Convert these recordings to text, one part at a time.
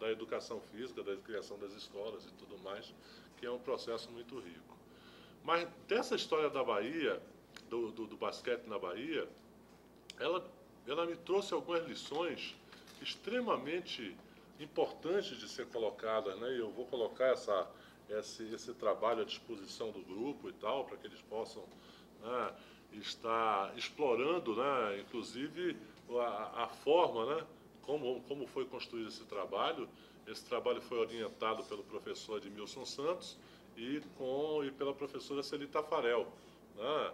da educação física, da criação das escolas e tudo mais, que é um processo muito rico. Mas dessa história da Bahia, do basquete na Bahia, ela me trouxe algumas lições extremamente importantes de ser colocadas, né? E eu vou colocar esse trabalho à disposição do grupo e tal, para que eles possam, né, estar explorando, né, inclusive a forma, né, como foi construído esse trabalho. Esse trabalho foi orientado pelo professor Edmilson Santos e pela professora Celi Tafarel, né?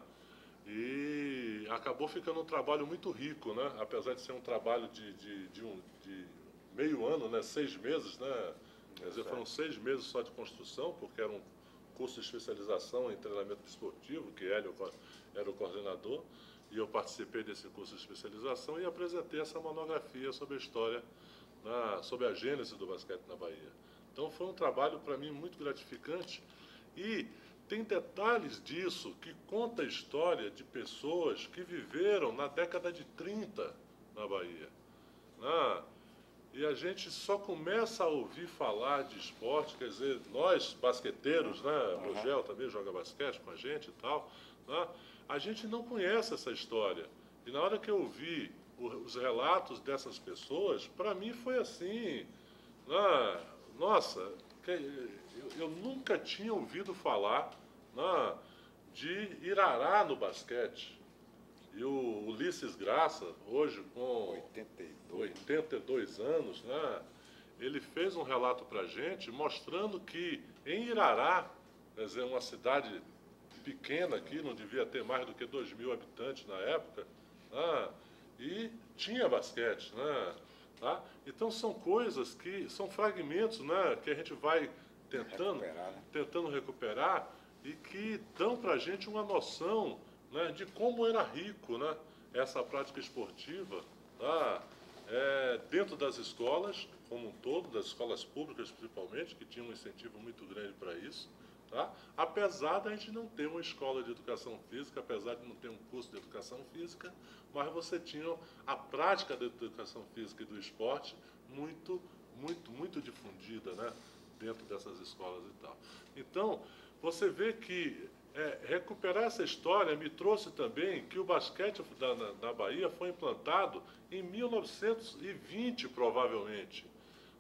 E acabou ficando um trabalho muito rico, né? Apesar de ser um trabalho de meio ano, né? 6 meses, né? Quer dizer, foram 6 meses só de construção, porque era um curso de especialização em treinamento esportivo, que Hélio era o coordenador, e eu participei desse curso de especialização e apresentei essa monografia sobre a história, sobre a gênese do basquete na Bahia. Então foi um trabalho para mim muito gratificante e tem detalhes disso que conta a história de pessoas que viveram na década de 30 na Bahia, né? E a gente só começa a ouvir falar de esporte, quer dizer, nós basqueteiros, né? O Rogel também joga basquete com a gente e tal, né? A gente não conhece essa história. E na hora que eu ouvi os relatos dessas pessoas, para mim foi assim, né? Nossa, eu nunca tinha ouvido falar, né, de Irará no basquete. E o Ulisses Graça, hoje com 82 anos, né, ele fez um relato para a gente mostrando que em Irará, quer dizer, uma cidade pequena aqui, não devia ter mais do que 2.000 habitantes na época, né, e tinha basquete, né, tá? Então são coisas que são fragmentos, né, que a gente vai tentando recuperar e que dão para a gente uma noção, né, de como era rico, né, essa prática esportiva, tá, dentro das escolas como um todo, das escolas públicas principalmente, que tinham um incentivo muito grande para isso. Tá? Apesar da gente não ter uma escola de educação física, apesar de não ter um curso de educação física, mas você tinha a prática da educação física e do esporte muito, muito, muito difundida, né, dentro dessas escolas e tal. Então, você vê que recuperar essa história me trouxe também que o basquete na Bahia foi implantado em 1920, provavelmente.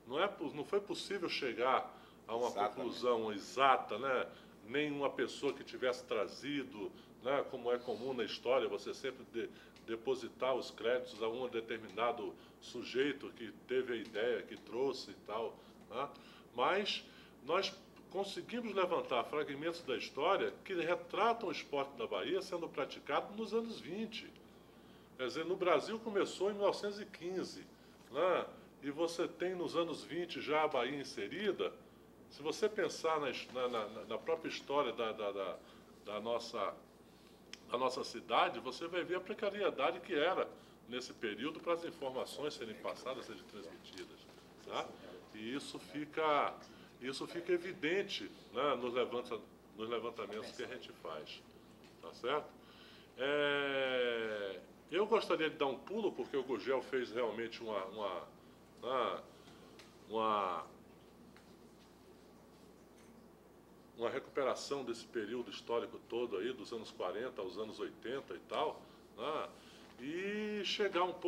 Não foi possível chegar a uma conclusão exata, né? Nenhuma pessoa que tivesse trazido, né? Como é comum na história, você sempre depositar os créditos a um determinado sujeito que teve a ideia, que trouxe e tal, né? Mas nós conseguimos levantar fragmentos da história que retratam o esporte da Bahia sendo praticado nos anos 20. Quer dizer, no Brasil começou em 1915, né? E você tem nos anos 20 já a Bahia inserida. Se você pensar na própria história da nossa cidade, você vai ver a precariedade que era nesse período para as informações serem passadas, serem transmitidas. Tá? E isso fica evidente, né, nos levantamentos que a gente faz. Tá certo? Eu gostaria de dar um pulo, porque o Gugel fez realmente uma recuperação desse período histórico todo aí, dos anos 40 aos anos 80 e tal, né? E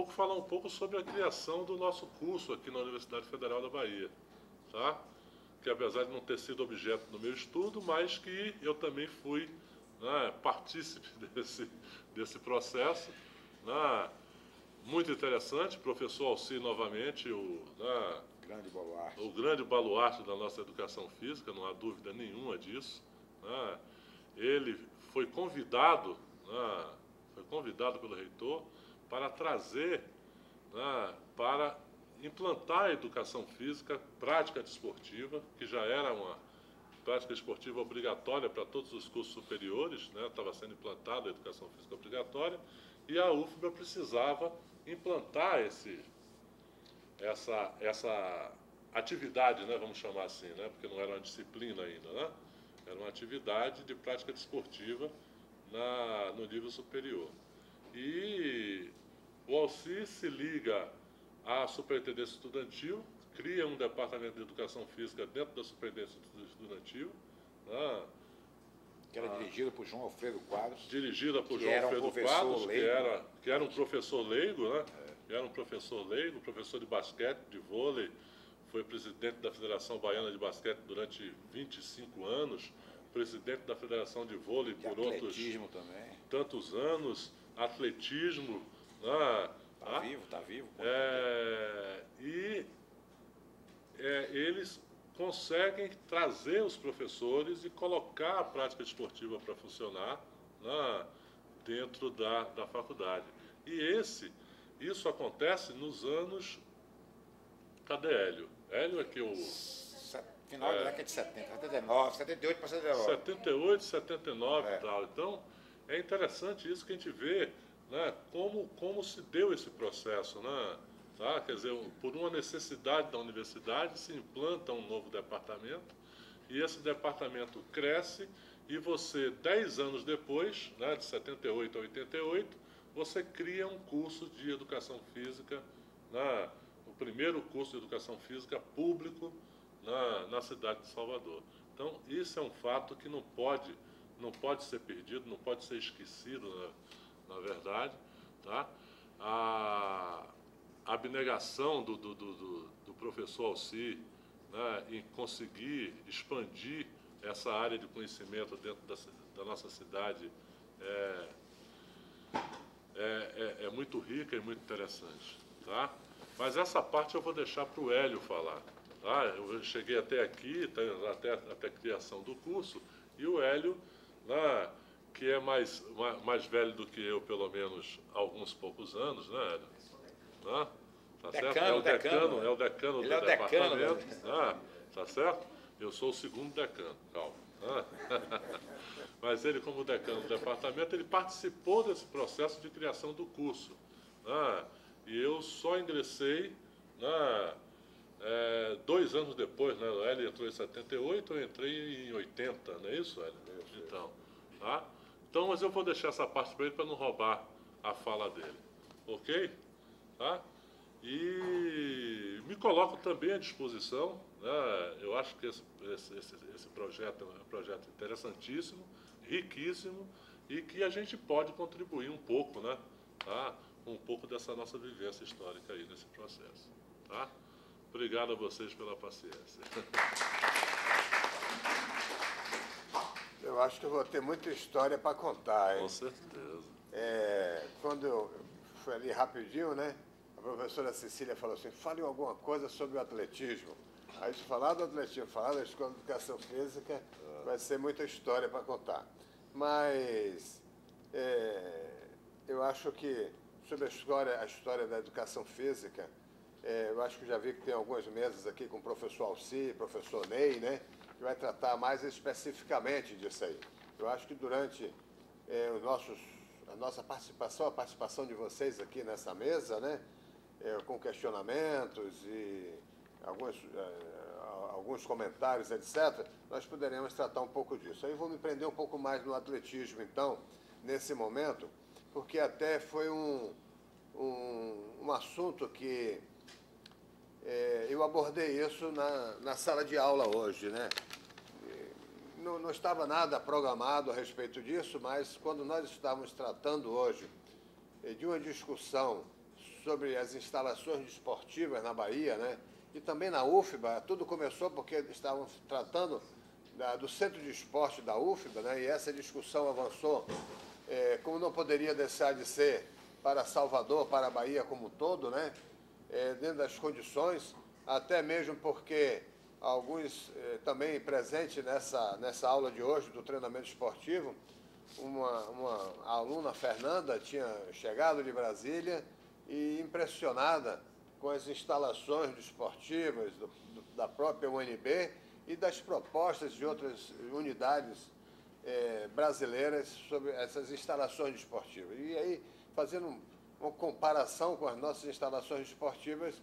falar um pouco sobre a criação do nosso curso aqui na Universidade Federal da Bahia, tá? Que apesar de não ter sido objeto do meu estudo, mas que eu também fui, né, partícipe desse processo, né? Muito interessante, professor Alci novamente, o grande baluarte da nossa educação física, não há dúvida nenhuma disso, né? Ele foi convidado, né, pelo reitor para trazer, né, para implantar a educação física, prática desportiva, que já era uma prática esportiva obrigatória para todos os cursos superiores, né? Estava sendo implantada a educação física obrigatória, e a UFBA precisava implantar essa atividade, né, vamos chamar assim, né, porque não era uma disciplina ainda, né, era uma atividade de prática desportiva no nível superior. E o Alci se liga à Superintendência Estudantil, cria um departamento de educação física dentro da Superintendência Estudantil, né? Que era dirigido por João Alfredo Quadros. Dirigida por que João era um Alfredo professor Quadros, leigo. que era um professor leigo, né? Que era um professor leigo, professor de basquete, de vôlei, foi presidente da Federação Baiana de Basquete durante 25 anos, presidente da Federação de Vôlei por outros Também. tantos anos, atletismo, né? Tá vivo. Eles conseguem trazer os professores e colocar a prática esportiva para funcionar, né, dentro da faculdade. E isso acontece nos anos... Cadê Hélio? Hélio é que o... Final da década de 70, 79, 78 para 79. 78, 79 e tal. Então, é interessante isso que a gente vê, né, como se deu esse processo, né? Tá? Quer dizer, por uma necessidade da universidade, se implanta um novo departamento e esse departamento cresce e você, 10 anos depois, né, de 78 a 88, você cria um curso de educação física, né, o primeiro curso de educação física público na cidade de Salvador. Então, isso é um fato que não pode ser perdido, não pode ser esquecido, na verdade. Tá? A abnegação do professor Alci, né, em conseguir expandir essa área de conhecimento dentro da nossa cidade é muito rica e muito interessante. Tá? Mas essa parte eu vou deixar para o Hélio falar. Tá? Eu cheguei até aqui, até a criação do curso, e o Hélio, né, que é mais velho do que eu, pelo menos alguns poucos anos, né, Hélio? Tá? Tá certo? É o decano do departamento. Tá certo? Eu sou o segundo decano, calma. Mas ele, como decano do departamento, ele participou desse processo de criação do curso. E eu só ingressei 2 anos depois, né? O Hélio entrou em 78, eu entrei em 80, não é isso, Hélio? Então, tá? Então, mas eu vou deixar essa parte para ele para não roubar a fala dele. Ok? Tá? E me coloco também à disposição, né? Eu acho que esse projeto é um projeto interessantíssimo, riquíssimo, e que a gente pode contribuir um pouco, né? Tá? Um pouco dessa nossa vivência histórica aí nesse processo. Tá? Obrigado a vocês pela paciência. Eu acho que eu vou ter muita história para contar, hein? Com certeza. Quando eu fui ali rapidinho, né? A professora Cecília falou assim, fale alguma coisa sobre o atletismo. Aí, se falar do atletismo, falar da Escola de Educação Física, vai ser muita história para contar. Mas eu acho que, sobre a história da educação física, eu acho que já vi que tem algumas mesas aqui com o professor Alci, professor Ney, né? Que vai tratar mais especificamente disso aí. Eu acho que durante a nossa participação, a participação de vocês aqui nessa mesa, né? Com questionamentos e alguns comentários, etc., nós poderemos tratar um pouco disso. Aí eu vou me prender um pouco mais no atletismo, então, nesse momento, porque até foi um assunto que eu abordei isso na sala de aula hoje, né? Não estava nada programado a respeito disso, mas quando nós estávamos tratando hoje de uma discussão sobre as instalações desportivas na Bahia, né? E também na UFBA, tudo começou porque estavam tratando do centro de esporte da UFBA, né? E essa discussão avançou, como não poderia deixar de ser, para Salvador, para a Bahia como um todo, né? Dentro das condições, até mesmo porque alguns também presentes nessa aula de hoje do treinamento esportivo, uma aluna, Fernanda, tinha chegado de Brasília e impressionada com as instalações desportivas da própria UNB e das propostas de outras unidades brasileiras sobre essas instalações desportivas. E aí, fazendo uma comparação com as nossas instalações esportivas,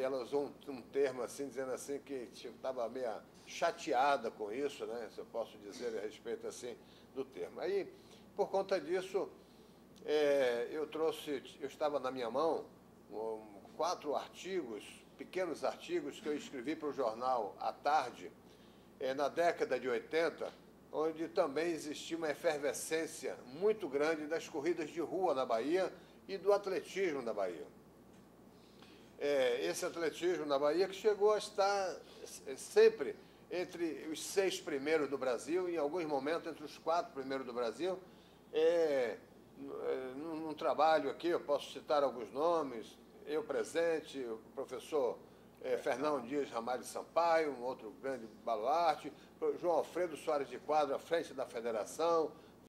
ela usou um termo assim, dizendo assim que estava meio chateada com isso, né, se eu posso dizer a respeito assim do termo. Aí, por conta disso, eu estava na minha mão 4 artigos pequenos artigos que eu escrevi para o jornal à tarde, na década de 80, onde também existia uma efervescência muito grande das corridas de rua na Bahia e do atletismo na Bahia. Esse atletismo na Bahia que chegou a estar sempre entre os 6 primeiros do Brasil, em alguns momentos entre os 4 primeiros do Brasil. Num trabalho aqui, eu posso citar alguns nomes, eu presente, o professor Fernão Dias Ramalho Sampaio, um outro grande baluarte, João Alfredo Soares de Quadro, à frente da federação,